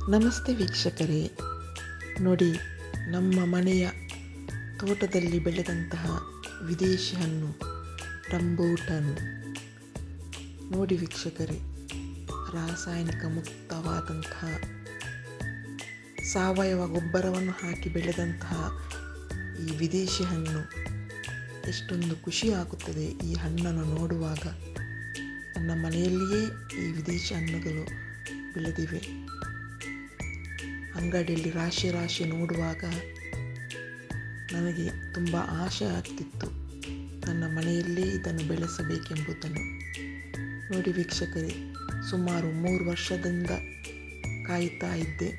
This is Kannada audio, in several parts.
ನಮಸ್ತೆ ವೀಕ್ಷಕರೇ, ನೋಡಿ ನಮ್ಮ ಮನೆಯ ತೋಟದಲ್ಲಿ ಬೆಳೆದಂತಹ ವಿದೇಶಿ ಹಣ್ಣು ರಂಬೂಟನ್. ನೋಡಿ ವೀಕ್ಷಕರೇ, ರಾಸಾಯನಿಕ ಮುಕ್ತವಾದಂತಹ ಸಾವಯವ ಗೊಬ್ಬರವನ್ನು ಹಾಕಿ ಬೆಳೆದಂತಹ ಈ ವಿದೇಶಿ ಹಣ್ಣು ಎಷ್ಟೊಂದು ಖುಷಿ ಆಗುತ್ತದೆ ಈ ಹಣ್ಣನ್ನು ನೋಡುವಾಗ. ನನ್ನ ಮನೆಯಲ್ಲಿಯೇ ಈ ವಿದೇಶಿ ಹಣ್ಣುಗಳು ಬೆಳೆದಿವೆ. ಅಂಗಡಿಯಲ್ಲಿ ರಾಶಿ ನೋಡುವಾಗ ನನಗೆ ತುಂಬ ಆಸೆ ಆಗ್ತಿತ್ತು, ನನ್ನ ಮನೆಯಲ್ಲೇ ಇದನ್ನು ಬೆಳೆಸಬೇಕೆಂಬುದನ್ನು. ನೋಡಿ ವೀಕ್ಷಕರೇ, ಸುಮಾರು 3 ವರ್ಷದಿಂದ ಕಾಯ್ತಾ ಇದ್ದೆ.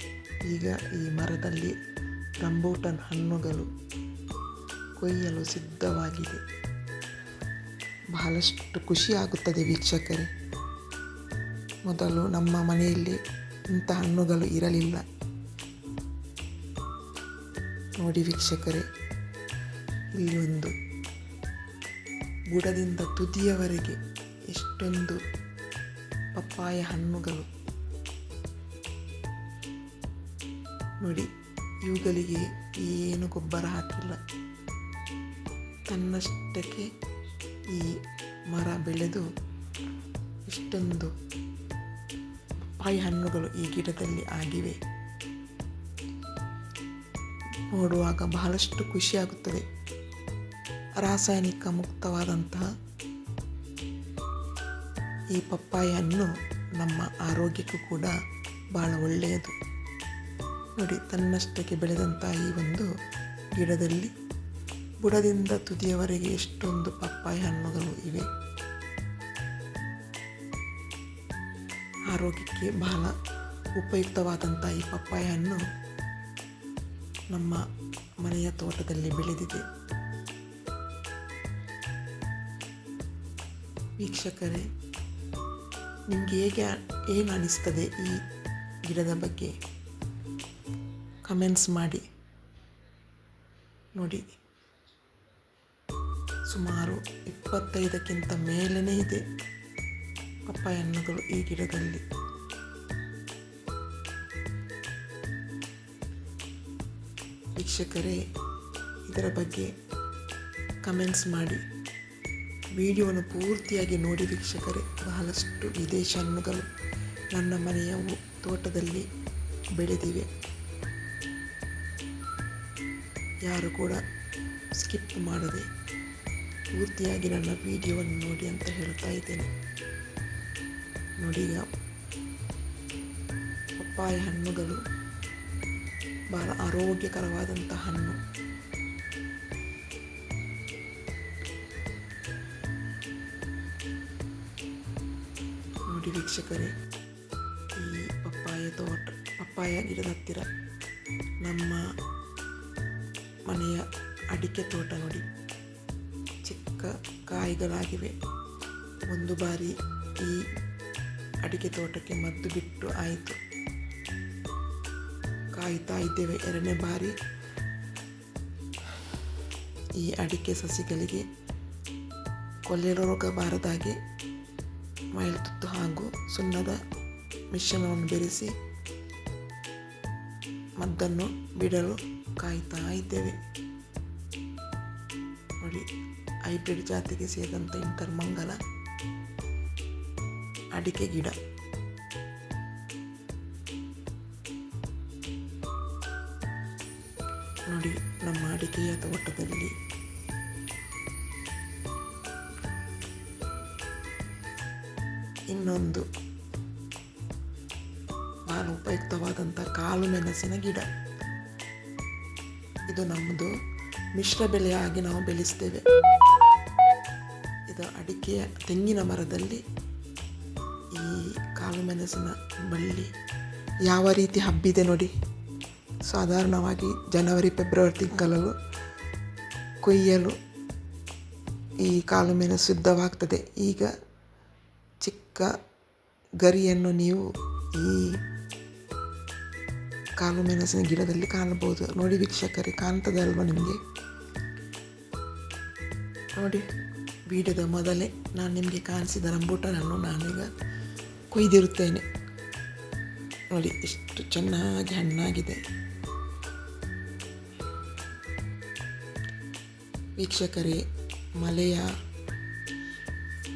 ಈಗ ಈ ಮರದಲ್ಲಿ ರಂಬೂಟನ್ ಹಣ್ಣುಗಳು ಕೊಯ್ಯಲು ಸಿದ್ಧವಾಗಿದೆ. ಬಹಳಷ್ಟು ಖುಷಿಯಾಗುತ್ತದೆ ವೀಕ್ಷಕರೇ. ಮೊದಲು ನಮ್ಮ ಮನೆಯಲ್ಲಿ ಇಂಥ ಹಣ್ಣುಗಳು ಇರಲಿಲ್ಲ. ನೋಡಿ ವೀಕ್ಷಕರೇ, ಇಲ್ಲಿ ಒಂದು ಬುಡದಿಂದ ತುದಿಯವರೆಗೆ ಎಷ್ಟೊಂದು ಪಪ್ಪಾಯ ಹಣ್ಣುಗಳು. ನೋಡಿ, ಇವುಗಳಿಗೆ ಏನು ಗೊಬ್ಬರ ಹಾಕಿಲ್ಲ, ತನ್ನಷ್ಟಕ್ಕೆ ಈ ಮರ ಬೆಳೆದು ಇಷ್ಟೊಂದು ಪಪ್ಪಾಯ ಹಣ್ಣುಗಳು ಈ ಗಿಡದಲ್ಲಿ ಆಗಿವೆ. ನೋಡುವಾಗ ಬಹಳಷ್ಟು ಖುಷಿಯಾಗುತ್ತದೆ. ರಾಸಾಯನಿಕ ಮುಕ್ತವಾದಂತಹ ಈ ಪಪ್ಪಾಯ ಹಣ್ಣು ನಮ್ಮ ಆರೋಗ್ಯಕ್ಕೂ ಕೂಡ ಭಾಳ ಒಳ್ಳೆಯದು. ನೋಡಿ, ತನ್ನಷ್ಟಕ್ಕೆ ಬೆಳೆದಂತಹ ಈ ಒಂದು ಗಿಡದಲ್ಲಿ ಬುಡದಿಂದ ತುದಿಯವರೆಗೆ ಎಷ್ಟೊಂದು ಪಪ್ಪಾಯ ಹಣ್ಣುಗಳು ಇವೆ. ಆರೋಗ್ಯಕ್ಕೆ ಬಹಳ ಉಪಯುಕ್ತವಾದಂಥ ಈ ಪಪ್ಪಾಯ ಹಣ್ಣು ನಮ್ಮ ಮನೆಯ ತೋಟದಲ್ಲಿ ಬೆಳೆದಿದೆ. ವೀಕ್ಷಕರೇ, ನಿಮಗೆ ಏನು ಅನಿಸ್ತದೆ ಈ ಗಿಡದ ಬಗ್ಗೆ ಕಮೆಂಟ್ಸ್ ಮಾಡಿ. ನೋಡಿ, ಸುಮಾರು 25ಕ್ಕಿಂತ ಮೇಲೇ ಇದೆ ಪಪ್ಪಾಯ ಹಣ್ಣುಗಳು ಈ ಗಿಡದಲ್ಲಿ. ವೀಕ್ಷಕರೇ, ಇದರ ಬಗ್ಗೆ ಕಮೆಂಟ್ಸ್ ಮಾಡಿ. ವಿಡಿಯೋವನ್ನು ಪೂರ್ತಿಯಾಗಿ ನೋಡಿ ವೀಕ್ಷಕರೇ. ಬಹಳಷ್ಟು ವಿದೇಶಿ ಹಣ್ಣುಗಳು ನನ್ನ ಮನೆಯ ತೋಟದಲ್ಲಿ ಬೆಳೆದಿವೆ. ಯಾರು ಕೂಡ ಸ್ಕಿಪ್ ಮಾಡದೆ ಪೂರ್ತಿಯಾಗಿ ನನ್ನ ವಿಡಿಯೋವನ್ನು ನೋಡಿ ಅಂತ ಹೇಳ್ತಾ ಇದ್ದೇನೆ. ನೋಡಿ, ಈಗ ಪಪ್ಪಾಯ ಹಣ್ಣುಗಳು ಬಹಳ ಆರೋಗ್ಯಕರವಾದಂಥ ಹಣ್ಣು. ನೋಡಿ ವೀಕ್ಷಕರೇ, ಈ ಪಪ್ಪಾಯ ಗಿಡದ ಹತ್ತಿರ ನಮ್ಮ ಮನೆಯ ಅಡಿಕೆ ತೋಟ. ನೋಡಿ, ಚಿಕ್ಕ ಕಾಯಿಗಳಾಗಿವೆ. ಒಂದು ಬಾರಿ ಈ ಅಡಿಕೆ ತೋಟಕ್ಕೆ ಮದ್ದು ಬಿಟ್ಟು ಆಯಿತು, ಕಾಯ್ತಾ ಇದ್ದೇವೆ 2ನೇ ಬಾರಿ ಈ ಅಡಿಕೆ ಸಸಿಗಳಿಗೆ ಕೊಳೆ ರೋಗ ಬಾರದಾಗಿ ಮೈಲ್ತುತ್ತು ಹಾಗೂ ಸುಣ್ಣದ ಮಿಶ್ರಣವನ್ನು ಬೆರೆಸಿ ಮದ್ದನ್ನು ಬಿಡಲು ಕಾಯ್ತಾ ಇದ್ದೇವೆ. ನೋಡಿ, ಹೈಬ್ರಿಡ್ ಜಾತಿಗೆ ಸೇರಿದಂಥ ಇಂಟರ್ಮಂಗಲ ಅಡಿಕೆ ಗಿಡ. ನೋಡಿ, ನಮ್ಮ ಅಡಿಕೆಯ ತೋಟದಲ್ಲಿ ಇನ್ನೊಂದು ಬಹಳ ಉಪಯುಕ್ತವಾದಂಥ ಕಾಳು ಮೆಣಸಿನ ಗಿಡ. ಇದು ನಮ್ಮದು ಮಿಶ್ರ ಬೆಳೆಯಾಗಿ ನಾವು ಬೆಳೆಸ್ತೇವೆ. ಇದು ಅಡಿಕೆಯ ತೆಂಗಿನ ಮರದಲ್ಲಿ ಈ ಕಾಳು ಮೆಣಸಿನ ಬಳ್ಳಿ ಯಾವ ರೀತಿ ಹಬ್ಬಿದೆ ನೋಡಿ. ಸಾಧಾರಣವಾಗಿ ಜನವರಿ ಫೆಬ್ರವರಿ ತಿಂಗಳು ಕೊಯ್ಯಲು ಈ ಕಾಳು ಮೆಣಸು ಸಿದ್ಧವಾಗ್ತದೆ. ಈಗ ಚಿಕ್ಕ ಗರಿಯನ್ನು ನೀವು ಈ ಕಾಳು ಮೆಣಸಿನ ಗಿಡದಲ್ಲಿ ಕಾಣಬಹುದು. ನೋಡಿ ವೀಕ್ಷಕರೇ, ಕಾಣ್ತದಲ್ವ ನಿಮಗೆ? ನೋಡಿ, ವಿಡಿಯೋದ ಮೊದಲೇ ನಾನು ನಿಮಗೆ ಕಾಣಿಸಿದ ರಂಬೂಟನನ್ನು ನಾನೀಗ ಕೊಯ್ದಿರುತ್ತೇನೆ. ನೋಡಿ ಎಷ್ಟು ಚೆನ್ನಾಗಿ ಹಣ್ಣಾಗಿದೆ. ವೀಕ್ಷಕರೇ,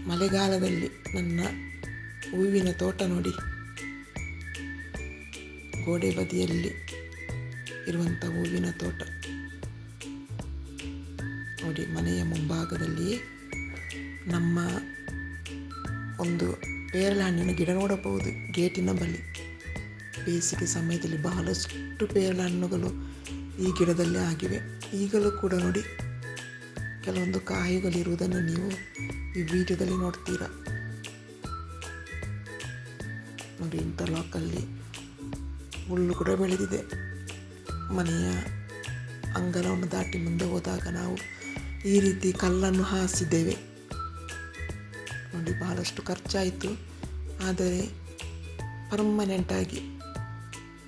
ಮಳೆಗಾಲದಲ್ಲಿ ನನ್ನ ಹೂವಿನ ತೋಟ ನೋಡಿ. ಗೋಡೆ ಬದಿಯಲ್ಲಿ ಇರುವಂಥ ಹೂವಿನ ತೋಟ ನೋಡಿ. ಮನೆಯ ಮುಂಭಾಗದಲ್ಲಿಯೇ ನಮ್ಮ ಒಂದು ಪೇರಳೆ ಹಣ್ಣಿನ ಗಿಡ ನೋಡಬಹುದು. ಗೇಟಿನ ಬಳಿ ಬೇಸಿಗೆ ಸಮಯದಲ್ಲಿ ಬಹಳಷ್ಟು ಪೇರಳೆ ಹಣ್ಣುಗಳು ಈ ಗಿಡದಲ್ಲಿ ಆಗಿವೆ. ಈಗಲೂ ಕೂಡ ನೋಡಿ ಕೆಲವೊಂದು ಕಾಯಿಗಳಿರುವುದನ್ನು ನೀವು ಈ ವಿಡಿಯೋದಲ್ಲಿ ನೋಡ್ತೀರಾ ನೋಡಿ. ಇಂಟರ್ಲಾಕಲ್ಲಿ ಹುಲ್ಲು ಕೂಡ ಬೆಳೆದಿದೆ. ಮನೆಯ ಅಂಗಳವನ್ನು ದಾಟಿ ಮುಂದೆ ಹೋದಾಗ ನಾವು ಈ ರೀತಿ ಕಲ್ಲನ್ನು ಹಾಸಿದ್ದೇವೆ ನೋಡಿ. ಬಹಳಷ್ಟು ಖರ್ಚಾಯಿತು, ಆದರೆ ಪರ್ಮನೆಂಟಾಗಿ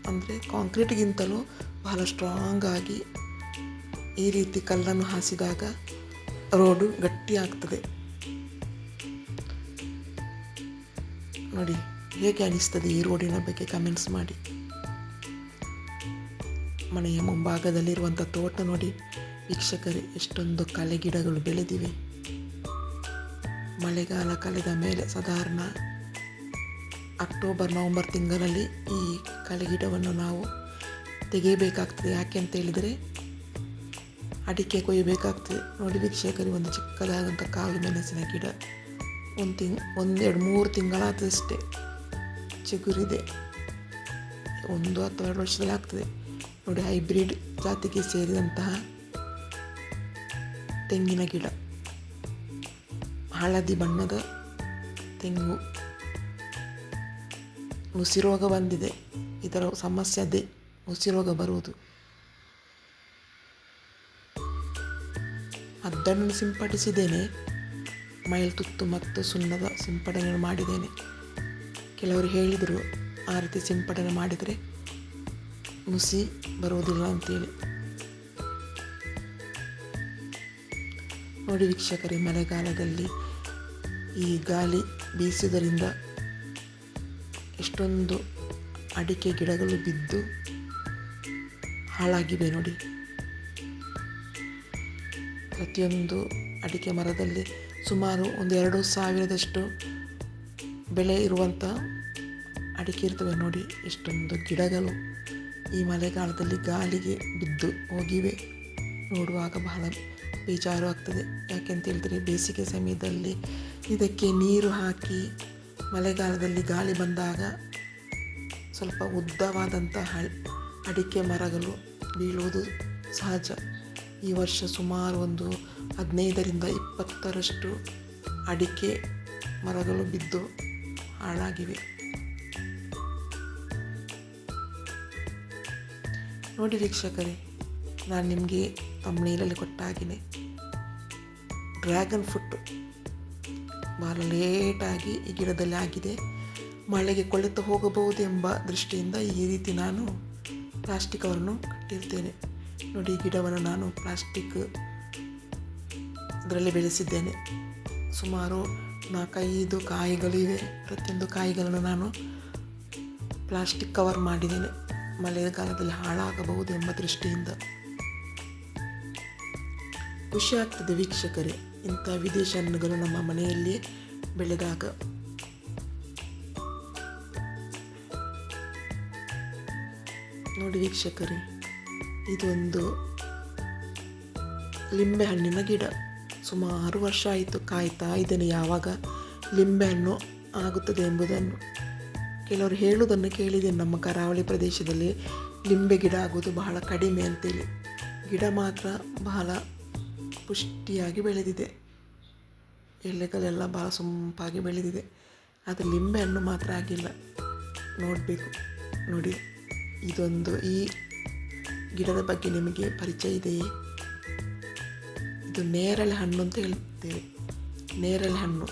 ಅಂದರೆ ಕಾಂಕ್ರೀಟ್ಗಿಂತಲೂ ಬಹಳ ಸ್ಟ್ರಾಂಗ್ ಆಗಿ ಈ ರೀತಿ ಕಲ್ಲನ್ನು ಹಾಸಿದಾಗ ರೋಡು ಗಟ್ಟಿ ಆಗ್ತದೆ ನೋಡಿ. ಹೇಗೆ ಅನಿಸ್ತದೆ ಈ ರೋಡಿನ ಬಗ್ಗೆ ಕಮೆಂಟ್ಸ್ ಮಾಡಿ. ಮನೆಯ ಮುಂಭಾಗದಲ್ಲಿರುವಂಥ ತೋಟ ನೋಡಿ ವೀಕ್ಷಕರೇ, ಎಷ್ಟೊಂದು ಕಳೆ ಗಿಡಗಳು ಬೆಳೆದಿವೆ. ಮಳೆಗಾಲ ಕಳೆದ ಮೇಲೆ ಸಾಧಾರಣ ಅಕ್ಟೋಬರ್ ನವಂಬರ್ ತಿಂಗಳಲ್ಲಿ ಈ ಕಳೆ ಗಿಡವನ್ನು ನಾವು ತೆಗೆಯಬೇಕಾಗ್ತದೆ. ಯಾಕೆ ಅಂತ ಹೇಳಿದರೆ ಅಡಿಕೆ ಕೊಯ್ಯಬೇಕಾಗ್ತದೆ ನೋಡಿ ವೀಕ್ಷಕರೇ. ಒಂದು ಚಿಕ್ಕದಾದಂಥ ಕಾಳು ಮೆಣಸಿನ ಗಿಡ 1-2-3 ತಿಂಗಳಾದಷ್ಟೇ ಚಿಗುರಿದೆ. 1 ಅಥವಾ 2 ವರ್ಷದಲ್ಲಿ ಆಗ್ತದೆ ನೋಡಿ. ಹೈಬ್ರಿಡ್ ಜಾತಿಗೆ ಸೇರಿದಂತಹ ತೆಂಗಿನ ಗಿಡ, ಹಳದಿ ಬಣ್ಣದ ತೆಂಗು. ನುಸಿ ರೋಗ ಬಂದಿದೆ. ಇದರ ಸಮಸ್ಯೆ ಅದೇ, ನುಸಿ ರೋಗ ಬರುವುದು. ಮದ್ದನ್ನು ಸಿಂಪಡಿಸಿದ್ದೇನೆ, ಮೈಲ್ತುತ್ತು ಮತ್ತು ಸುಣ್ಣದ ಸಿಂಪಡಣೆ ಮಾಡಿದ್ದೇನೆ. ಕೆಲವರು ಹೇಳಿದರು ಆ ರೀತಿ ಸಿಂಪಡಣೆ ಮಾಡಿದರೆ ನುಸಿ ಬರುವುದಿಲ್ಲ ಅಂತೇಳಿ. ನೋಡಿ ವೀಕ್ಷಕರೇ, ಮಳೆಗಾಲದಲ್ಲಿ ಈ ಗಾಳಿ ಬೀಸುವುದರಿಂದ ಎಷ್ಟೊಂದು ಅಡಿಕೆ ಗಿಡಗಳು ಬಿದ್ದು ಹಾಳಾಗಿವೆ ನೋಡಿ. ಪ್ರತಿಯೊಂದು ಅಡಿಕೆ ಮರದಲ್ಲಿ ಸುಮಾರು 1-2 ಸಾವಿರದಷ್ಟು ಬೆಳೆ ಇರುವಂಥ ಅಡಿಕೆ ಇರ್ತವೆ ನೋಡಿ. ಎಷ್ಟೊಂದು ಗಿಡಗಳು ಈ ಮಳೆಗಾಲದಲ್ಲಿ ಗಾಳಿಗೆ ಬಿದ್ದು ಹೋಗಿವೆ. ನೋಡುವಾಗ ಬಹಳ ಬೇಜಾರು ಆಗ್ತದೆ. ಯಾಕೆಂತ ಹೇಳಿದರೆ ಬೇಸಿಗೆ ಸಮಯದಲ್ಲಿ ಇದಕ್ಕೆ ನೀರು ಹಾಕಿ ಮಳೆಗಾಲದಲ್ಲಿ ಗಾಳಿ ಬಂದಾಗ ಸ್ವಲ್ಪ ಉದ್ದವಾದಂಥ ಅಡಿಕೆ ಮರಗಳು ಬೀಳುವುದು ಸಹಜ. ಈ ವರ್ಷ ಸುಮಾರು ಒಂದು 15-20ರಷ್ಟು ಅಡಿಕೆ ಮರಗಳು ಬಿದ್ದು ಹಾಳಾಗಿವೆ ನೋಡಿ ವೀಕ್ಷಕರೇ. ನಾನು ನಿಮಗೆ ತಮ್ಮನೇಲಲ್ಲಿ ಕೊಟ್ಟ ಹಾಗೆಯೇ ಡ್ರ್ಯಾಗನ್ ಫ್ರೂಟ್ ಭಾಳ ಲೇಟಾಗಿ ಈ ಗಿಡದಲ್ಲಿ ಆಗಿದೆ. ಮಳೆಗೆ ಕೊಳೆತು ಹೋಗಬಹುದು ಎಂಬ ದೃಷ್ಟಿಯಿಂದ ಈ ರೀತಿ ನಾನು ಪ್ಲಾಸ್ಟಿಕ್ ಕವರನ್ನು ಕಟ್ಟಿರ್ತೇನೆ ನೋಡಿ. ಈ ಗಿಡವನ್ನು ನಾನು ಪ್ಲಾಸ್ಟಿಕ್ ಇದರಲ್ಲಿ ಬೆಳೆಸಿದ್ದೇನೆ. ಸುಮಾರು 4-5 ಕಾಯಿಗಳಿವೆ. ಪ್ರತಿಯೊಂದು ಕಾಯಿಗಳನ್ನು ನಾನು ಪ್ಲಾಸ್ಟಿಕ್ ಕವರ್ ಮಾಡಿದ್ದೇನೆ, ಮಳೆಗಾಲದಲ್ಲಿ ಹಾಳಾಗಬಹುದು ಎಂಬ ದೃಷ್ಟಿಯಿಂದ. ಖುಷಿ ಆಗ್ತದೆ ವೀಕ್ಷಕರೇ, ಇಂಥ ವಿದೇಶಿ ಹಣ್ಣುಗಳು ನಮ್ಮ ಮನೆಯಲ್ಲಿಯೇ ಬೆಳೆದಾಗ. ನೋಡಿ ವೀಕ್ಷಕರೇ, ಇದೊಂದು ಲಿಂಬೆ ಹಣ್ಣಿನ ಗಿಡ. ಸುಮಾರು ವರ್ಷ ಆಯಿತು ಕಾಯ್ತಾ ಇದ್ದೇನೆ ಯಾವಾಗ ಲಿಂಬೆಹಣ್ಣು ಆಗುತ್ತದೆ ಎಂಬುದನ್ನು. ಕೆಲವರು ಹೇಳುವುದನ್ನು ಕೇಳಿದ್ದೇನೆ, ನಮ್ಮ ಕರಾವಳಿ ಪ್ರದೇಶದಲ್ಲಿ ಲಿಂಬೆ ಗಿಡ ಆಗುವುದು ಬಹಳ ಕಡಿಮೆ ಅಂತೇಳಿ. ಗಿಡ ಮಾತ್ರ ಬಹಳ ಪುಷ್ಟಿಯಾಗಿ ಬೆಳೆದಿದೆ, ಎಲೆಗಳೆಲ್ಲ ಬಹಳ ಸೊಂಪಾಗಿ ಬೆಳೆದಿದೆ. ಆದರೆ ಲಿಂಬೆಹಣ್ಣು ಮಾತ್ರ ಆಗಿಲ್ಲ. ನೋಡಬೇಕು ನೋಡಿ. ಇದೊಂದು ಈ ಗಿಡದ ಬಗ್ಗೆ ನಿಮಗೆ ಪರಿಚಯ ಇದೆಯೇ? ಇದು ನೇರಳೆ ಹಣ್ಣು ಅಂತ ಹೇಳ್ತೇವೆ. ನೇರಳೆ ಹಣ್ಣು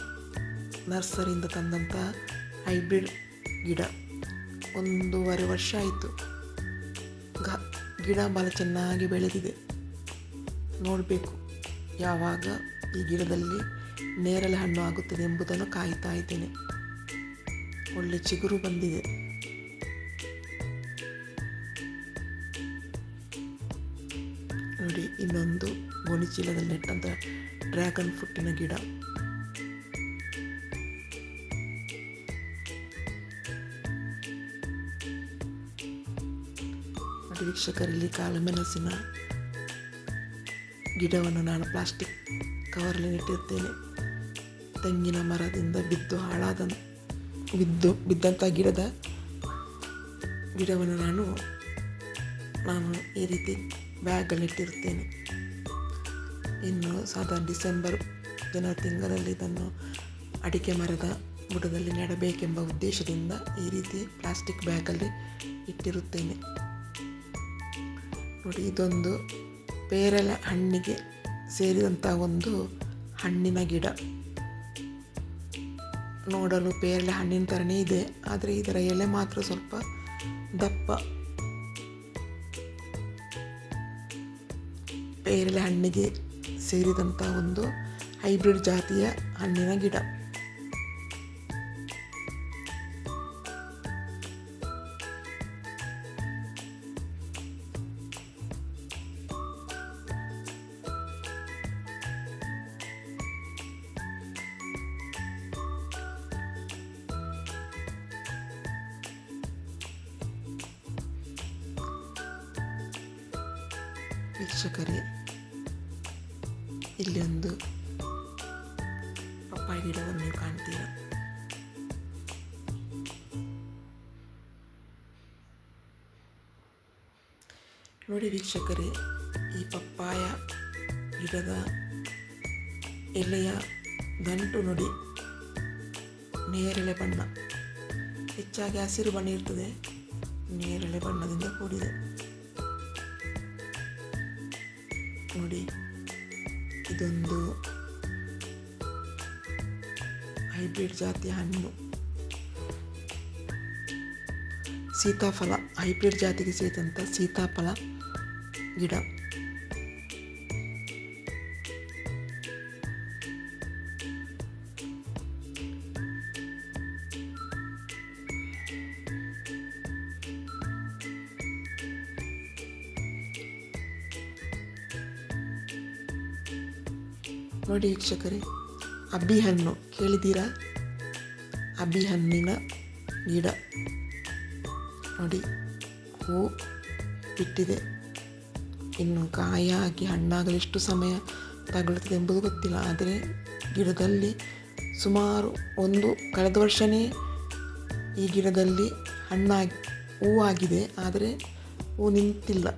ನರ್ಸರಿಯಿಂದ ತಂದಂಥ ಹೈಬ್ರಿಡ್ ಗಿಡ. 1.5 ವರ್ಷ ಆಯಿತು. ಗಿಡ ಭಾಳ ಚೆನ್ನಾಗಿ ಬೆಳೆದಿದೆ. ನೋಡಬೇಕು ಯಾವಾಗ ಈ ಗಿಡದಲ್ಲಿ ನೇರಳೆ ಹಣ್ಣು ಆಗುತ್ತದೆ ಎಂಬುದನ್ನು ಕಾಯ್ತಾ ಇದ್ದೇನೆ. ಒಳ್ಳೆ ಚಿಗುರು ಬಂದಿದೆ. ಇನ್ನೊಂದು ಗೋಣಿಚೀಲದಲ್ಲಿ ನೆಟ್ಟಂಥ ಡ್ರ್ಯಾಗನ್ ಫ್ರೂಟಿನ ಗಿಡ. ನೋಡಿ ವೀಕ್ಷಕರಲ್ಲಿ ಕಾಳುಮೆಣಸಿನ ಗಿಡವನ್ನು ನಾನು ಪ್ಲಾಸ್ಟಿಕ್ ಕವರಲ್ಲಿ ನೆಟ್ಟಿರ್ತೇನೆ. ತೆಂಗಿನ ಮರದಿಂದ ಬಿದ್ದಂಥ ಗಿಡವನ್ನು ನಾನು ಈ ರೀತಿ ಬ್ಯಾಗಲ್ಲಿ ಇಟ್ಟಿರ್ತೇನೆ. ಇನ್ನು ಸಾಧಾರಣ ಡಿಸೆಂಬರ್ ಜನವರಿ ತಿಂಗಳಲ್ಲಿ ಇದನ್ನು ಅಡಿಕೆ ಮರದ ಬುಡದಲ್ಲಿ ನೆಡಬೇಕೆಂಬ ಉದ್ದೇಶದಿಂದ ಈ ರೀತಿ ಪ್ಲಾಸ್ಟಿಕ್ ಬ್ಯಾಗಲ್ಲಿ ಇಟ್ಟಿರುತ್ತೇನೆ. ನೋಡಿ, ಇದೊಂದು ಪೇರಲೆ ಹಣ್ಣಿಗೆ ಸೇರಿದಂಥ ಒಂದು ಹಣ್ಣಿನ ಗಿಡ. ನೋಡಲು ಪೇರಲೆ ಹಣ್ಣಿನ ಥರನೇ ಇದೆ, ಆದರೆ ಇದರ ಎಲೆ ಮಾತ್ರ ಸ್ವಲ್ಪ ದಪ್ಪ. ಪೇರಲೆ ಹಣ್ಣಿಗೆ ಸೇರಿದಂಥ ಒಂದು ಹೈಬ್ರಿಡ್ ಜಾತಿಯ ಹಣ್ಣಿನ ಗಿಡ. ವೀಕ್ಷಕರೇ, ಇಲ್ಲಿ ಒಂದು ಪಪ್ಪಾಯ ಗಿಡವನ್ನು ಕಾಣ್ತೀರ. ನೋಡಿ ವೀಕ್ಷಕರೇ, ಈ ಪಪ್ಪಾಯ ಗಿಡದ ಎಲೆಯ ದಂಟು ನೋಡಿ, ನೇರಳೆ ಬಣ್ಣ, ಹೆಚ್ಚಾಗಿ ಹಸಿರು ಬಣ್ಣ ಇರ್ತದೆ, ನೇರಳೆ ಬಣ್ಣದಿಂದ ಕೂಡಿದೆ. ನೋಡಿ, ಇದೊಂದು ಹೈಬ್ರಿಡ್ ಜಾತಿಯ ಹಣ್ಣು, ಸೀತಾಫಲ, ಹೈಬ್ರಿಡ್ ಜಾತಿಗೆ ಸೇರಿದಂಥ ಸೀತಾಫಲ ಗಿಡ. ನೋಡಿ ವೀಕ್ಷಕರೇ, ಅಬ್ಬಿಹಣ್ಣು ಕೇಳಿದ್ದೀರಾ? ಅಬ್ಬಿಹಣ್ಣಿನ ಗಿಡ ನೋಡಿ, ಹೂ ಬಿಟ್ಟಿದೆ. ಇನ್ನು ಕಾಯಾಗಿ ಹಣ್ಣಾಗಲು ಎಷ್ಟು ಸಮಯ ತಗೊಳ್ಳುತ್ತದೆ ಎಂಬುದು ಗೊತ್ತಿಲ್ಲ. ಆದರೆ ಗಿಡದಲ್ಲಿ ಸುಮಾರು ಕಳೆದ ವರ್ಷವೇ ಈ ಗಿಡದಲ್ಲಿ ಹೂವಾಗಿದೆ, ಆದರೆ ಹೂ ನಿಂತಿಲ್ಲ,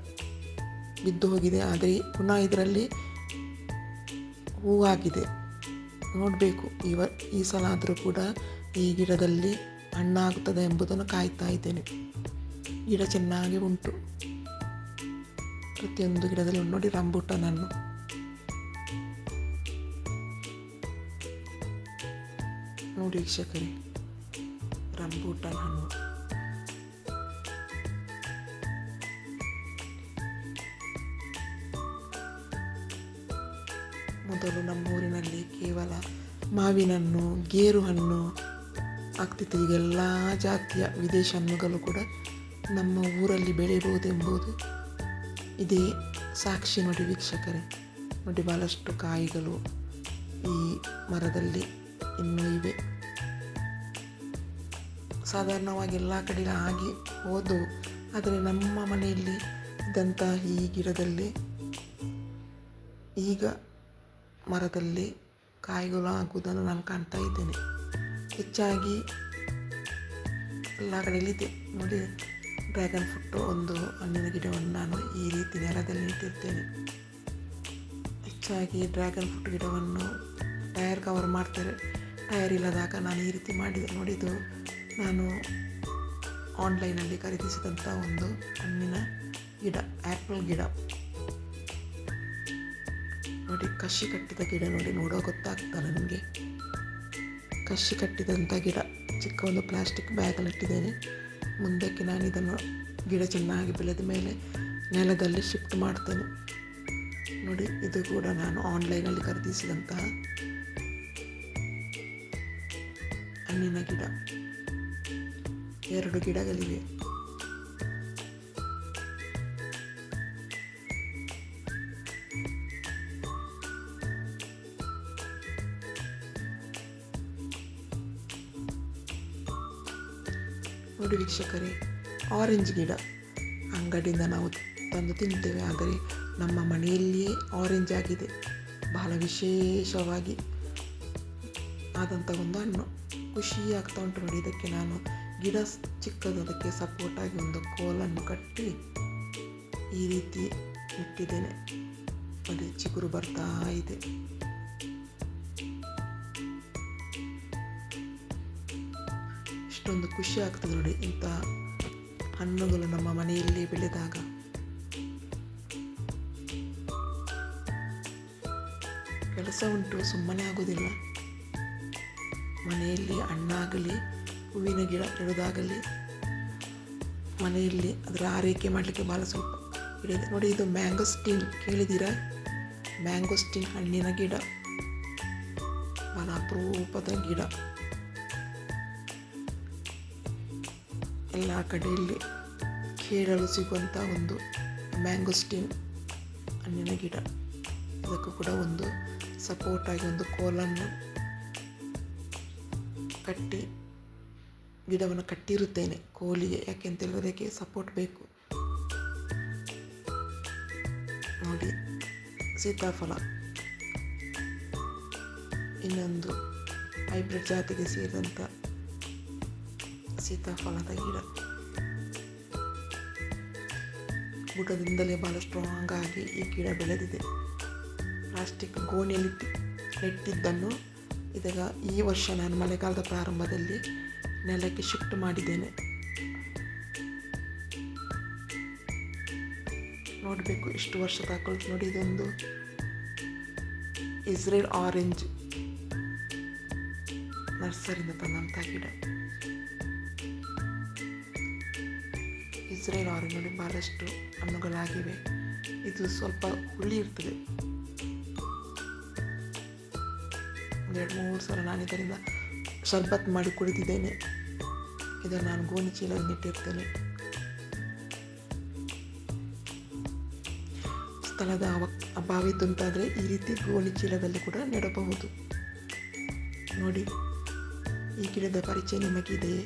ಬಿದ್ದು ಹೋಗಿದೆ. ಆದರೆ ಪುನಃ ಇದರಲ್ಲಿ ಹೂವಾಗಿದೆ. ನೋಡಬೇಕು ಈ ಸಲ ಆದರೂ ಕೂಡ ಈ ಗಿಡದಲ್ಲಿ ಹಣ್ಣಾಗುತ್ತದೆ ಎಂಬುದನ್ನು ಕಾಯ್ತಾ ಇದ್ದೇನೆ. ಗಿಡ ಚೆನ್ನಾಗಿ ಉಂಟು, ಪ್ರತಿಯೊಂದು ಗಿಡದಲ್ಲಿ ನೋಡಿ. ರಂಬೂಟಾನ್ ಹಣ್ಣು ನೋಡಿ ವೀಕ್ಷಕರೇ, ರಂಬೂಟಾನ್ ಹಣ್ಣು. ಮೊದಲು ನಮ್ಮೂರಿನಲ್ಲಿ ಕೇವಲ ಮಾವಿನಣ್ಣು, ಗೇರು ಹಣ್ಣು ಆಗ್ತಿತ್ತು. ಈಗ ಎಲ್ಲ ಜಾತಿಯ ವಿದೇಶಿ ಹಣ್ಣುಗಳು ಕೂಡ ನಮ್ಮ ಊರಲ್ಲಿ ಬೆಳೆಯಬಹುದೆಂಬುದು ಇದೇ ಸಾಕ್ಷಿ. ನೋಡಿ ವೀಕ್ಷಕರೇ, ನೋಡಿ ಬಹಳಷ್ಟು ಕಾಯಿಗಳು ಈ ಮರದಲ್ಲಿ ಇನ್ನೂ ಇವೆ. ಸಾಧಾರಣವಾಗಿ ಎಲ್ಲ ಕಡೆ ಆಗಿ ಹೋದವು, ಆದರೆ ನಮ್ಮ ಮನೆಯಲ್ಲಿ ಇದ್ದಂತಹ ಈ ಗಿಡದಲ್ಲಿ ಈಗ ಮರದಲ್ಲಿ ಕಾಯಿಗಳು ಆಗುವುದನ್ನು ನಾನು ಕಾಣ್ತಾ ಇದ್ದೇನೆ. ಹೆಚ್ಚಾಗಿ ಎಲ್ಲ ಕಡೆಯಲ್ಲಿದೆ ನೋಡಿ. ಡ್ರ್ಯಾಗನ್ ಫ್ರೂಟ್ ಒಂದು ಹಣ್ಣಿನ ಗಿಡವನ್ನು ನಾನು ಈ ರೀತಿ ನೆಲದಲ್ಲಿ ಇಟ್ಟಿರ್ತೇನೆ. ಹೆಚ್ಚಾಗಿ ಡ್ರ್ಯಾಗನ್ ಫ್ರೂಟ್ ಗಿಡವನ್ನು ಟೈರ್ ಕವರ್ ಮಾಡ್ತಾರೆ. ಟೈರ್ ಇಲ್ಲದಾಗ ನಾನು ಈ ರೀತಿ ಮಾಡಿದೆ. ನೋಡಿದ್ದು ನಾನು ಆನ್ಲೈನಲ್ಲಿ ಖರೀದಿಸಿದಂಥ ಒಂದು ಹಣ್ಣಿನ ಗಿಡ, ಆ್ಯಪಲ್ ಗಿಡ ನೋಡಿ. ಕಸಿ ಕಟ್ಟಿದ ಗಿಡ ನೋಡಿ, ನೋಡೋ ಗೊತ್ತಾಗ್ತಲ್ಲ ನನಗೆ. ಕಸಿ ಕಟ್ಟಿದಂಥ ಗಿಡ ಚಿಕ್ಕ ಒಂದು ಪ್ಲಾಸ್ಟಿಕ್ ಬ್ಯಾಗಲ್ಲಿ ಇಟ್ಟಿದ್ದೇನೆ. ಮುಂದಕ್ಕೆ ನಾನು ಇದನ್ನು ಗಿಡ ಚೆನ್ನಾಗಿ ಬೆಳೆದ ಮೇಲೆ ನೆಲದಲ್ಲಿ ಶಿಫ್ಟ್ ಮಾಡ್ತೇನೆ. ನೋಡಿ, ಇದು ಕೂಡ ನಾನು ಆನ್ಲೈನಲ್ಲಿ ಖರೀದಿಸಿದಂತಹ ಹಣ್ಣಿನ ಗಿಡ. 2 ಗಿಡಗಳಿವೆ. ನೋಡಿ ವೀಕ್ಷಕರೇ, ಆರೆಂಜ್ ಗಿಡ ಅಂಗಡಿಯಿಂದ ನಾವು ತಂದು ತಿಂತೇವೆ, ಆದರೆ ನಮ್ಮ ಮನೆಯಲ್ಲಿಯೇ ಆರೆಂಜ್ ಆಗಿದೆ. ಬಹಳ ವಿಶೇಷವಾಗಿ ಆದಂಥ ಒಂದು ಹಣ್ಣು, ಖುಷಿ ಆಗ್ತಾ ಉಂಟು ನೋಡಿ. ಇದಕ್ಕೆ ನಾನು ಗಿಡ ಚಿಕ್ಕದಕ್ಕೆ ಸಪೋರ್ಟಾಗಿ ಒಂದು ಕೋಲನ್ನು ಕಟ್ಟಿ ಈ ರೀತಿ ಇಟ್ಟಿದ್ದೇನೆ. ನೋಡಿ, ಚಿಗುರು ಬರ್ತಾ ಇದೆ. ಇಷ್ಟೊಂದು ಖುಷಿ ಆಗ್ತದೆ ನೋಡಿ ಇಂಥ ಹಣ್ಣುಗಳು ನಮ್ಮ ಮನೆಯಲ್ಲಿ ಬೆಳೆದಾಗ. ಕೆಲಸ ಉಂಟು, ಸುಮ್ಮನೆ ಆಗೋದಿಲ್ಲ. ಮನೆಯಲ್ಲಿ ಹಣ್ಣಾಗಲಿ ಹೂವಿನ ಗಿಡ ನೆಡೋದಾಗಲಿ ಮನೆಯಲ್ಲಿ ಅದರ ಆರೈಕೆ ಮಾಡಲಿಕ್ಕೆ ಭಾಳ ಸ್ವಲ್ಪ ಗಿಡ ಇದೆ ನೋಡಿ. ಇದು ಮ್ಯಾಂಗೋಸ್ಟಿನ್, ಕೇಳಿದ್ದೀರಾ? ಮ್ಯಾಂಗೋಸ್ಟಿನ್ ಹಣ್ಣಿನ ಗಿಡ, ಭಾಳ ಅಪರೂಪದ ಗಿಡ. ಎಲ್ಲ ಕಡೆಯಲ್ಲಿ ಕೇಳಲು ಸಿಗುವಂಥ ಒಂದು ಮ್ಯಾಂಗೋಸ್ಟಿನ್ ಹಣ್ಣಿನ ಗಿಡ. ಅದಕ್ಕೂ ಕೂಡ ಒಂದು ಸಪೋರ್ಟಾಗಿ ಒಂದು ಕೋಲನ್ನು ಕಟ್ಟಿ ಗಿಡವನ್ನು ಕಟ್ಟಿರುತ್ತೇನೆ ಕೋಲಿಗೆ, ಯಾಕೆಂತೇಳಿದ್ರೆ ಅದಕ್ಕೆ ಸಪೋರ್ಟ್ ಬೇಕು. ನೋಡಿ, ಸೀತಾಫಲ ಇನ್ನೊಂದು ಹೈಬ್ರಿಡ್ ಜಾತಿಗೆ ಸೇರಿದಂಥ ಸೀತಾಫಲದ ಗಿಡ. ಬುಡದಿಂದಲೇ ಭಾಳ ಸ್ಟ್ರಾಂಗ್ ಆಗಿ ಈ ಗಿಡ ಬೆಳೆದಿದೆ. ಪ್ಲಾಸ್ಟಿಕ್ ಗೋಣಿಯಲ್ಲಿ ನೆಟ್ಟಿದ್ದನ್ನು ಇದೀಗ ಈ ವರ್ಷ ನಾನು ಮಳೆಗಾಲದ ಪ್ರಾರಂಭದಲ್ಲಿ ನೆಲಕ್ಕೆ ಶಿಫ್ಟ್ ಮಾಡಿದ್ದೇನೆ. ನೋಡಬೇಕು ಇಷ್ಟು ವರ್ಷ ತಗೊಳ್ತು ನೋಡಿ. ಇದೊಂದು ಇಸ್ರೇಲ್ ಆರೆಂಜ್ ನರ್ಸರಿಯಿಂದ ತಂದಂಥ ಗಿಡ. ಇಸ್ರೇಲ್ ಆರೆಂಜ್ ನೋಡಿ, ಭಾಳಷ್ಟು ಹಣ್ಣುಗಳಾಗಿವೆ. ಇದು ಸ್ವಲ್ಪ ಹುಳಿ ಇರ್ತದೆ. 2-3 ಸಲ ನಾನು ಇದರಿಂದ ಶರ್ಬತ್ ಮಾಡಿ ಕುಡಿದಿದ್ದೇನೆ. ಇದನ್ನು ನಾನು ಗೋಣಿ ಚೀಲದಲ್ಲಿ ಇಟ್ಟಿರ್ತೇನೆ. ಸ್ಥಳದ ಅಭಾವ ಇದ್ದಂತಾದರೆ ಈ ರೀತಿ ಗೋಣಿ ಚೀಲದಲ್ಲಿ ಕೂಡ ನೆಡಬಹುದು. ನೋಡಿ, ಈ ಗಿಡದ ಪರಿಚಯ ನಿಮಗಿದೆಯೇ?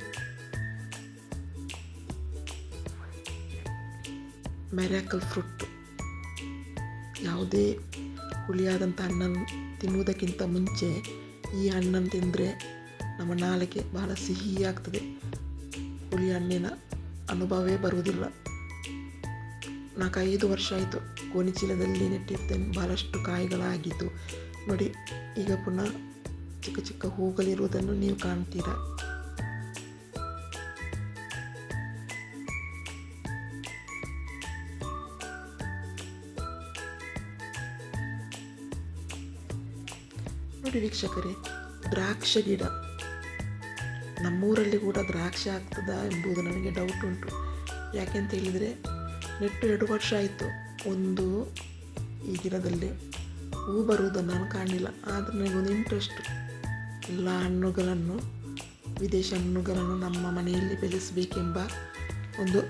Miracle fruit. ಯಾವುದೇ ಹುಳಿಯಾದಂಥ ಹಣ್ಣನ್ನು ತಿನ್ನುವುದಕ್ಕಿಂತ ಮುಂಚೆ ಈ ಹಣ್ಣನ್ನು ತಿಂದರೆ ನಮ್ಮ ನಾಲಿಗೆ ಬಹಳ ಸಿಹಿಯಾಗ್ತದೆ. ಹುಳಿ ಹಣ್ಣಿನ ಅನುಭವವೇ ಬರುವುದಿಲ್ಲ. 4-5 ವರ್ಷ ಆಯಿತು ಗೋಣಿಚೀಲದಲ್ಲಿ ನೆಟ್ಟಿರ್ತೇನೆ. ಭಾಳಷ್ಟು ಕಾಯಿಗಳಾಗಿದ್ದು ನೋಡಿ. ಈಗ ಪುನಃ ಚಿಕ್ಕ ಚಿಕ್ಕ ಹೂಗಳಿರುವುದನ್ನು ನೀವು ಕಾಣ್ತೀರಾ. ನೋಡಿ ವೀಕ್ಷಕರೇ, ದ್ರಾಕ್ಷ ಗಿಡ. ನಮ್ಮೂರಲ್ಲಿ ಕೂಡ ದ್ರಾಕ್ಷಿ ಆಗ್ತದಾ ಎಂಬುದು ನನಗೆ ಡೌಟ್ ಉಂಟು. ಯಾಕೆಂತ ಹೇಳಿದರೆ ನೆಟ್ಟು 2 ವರ್ಷ ಆಯಿತು. ಒಂದು ಈ ಗಿಡದಲ್ಲಿ ಹೂ ಬರುವುದನ್ನು ನಾನು ಕಾಣಲಿಲ್ಲ. ಆದರೆ ನನಗೊಂದು ಇಂಟ್ರೆಸ್ಟು, ಎಲ್ಲ ಹಣ್ಣುಗಳನ್ನು, ವಿದೇಶಿ ಹಣ್ಣುಗಳನ್ನು ನಮ್ಮ ಮನೆಯಲ್ಲಿ ಬೆಳೆಸಬೇಕೆಂಬ ಒಂದು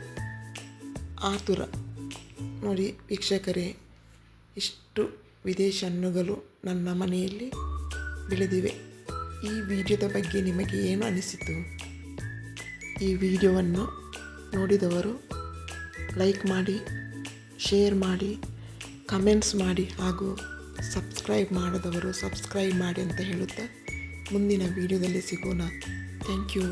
ಆತುರ. ನೋಡಿ ವೀಕ್ಷಕರೇ, ಇಷ್ಟು ವಿದೇಶಿ ಹಣ್ಣುಗಳು ನನ್ನ ಮನೆಯಲ್ಲಿ ಬೆಳೆದಿವೆ. ಈ ವಿಡಿಯೋದ ಬಗ್ಗೆ ನಿಮಗೆ ಏನು ಅನಿಸಿತು? ಈ ವಿಡಿಯೋವನ್ನು ನೋಡಿದವರು ಲೈಕ್ ಮಾಡಿ, ಶೇರ್ ಮಾಡಿ, ಕಮೆಂಟ್ಸ್ ಮಾಡಿ, ಹಾಗೂ ಸಬ್ಸ್ಕ್ರೈಬ್ ಮಾಡದವರು ಸಬ್ಸ್ಕ್ರೈಬ್ ಮಾಡಿ ಅಂತ ಹೇಳುತ್ತಾ ಮುಂದಿನ ವಿಡಿಯೋದಲ್ಲಿ ಸಿಗೋಣ. Thank you.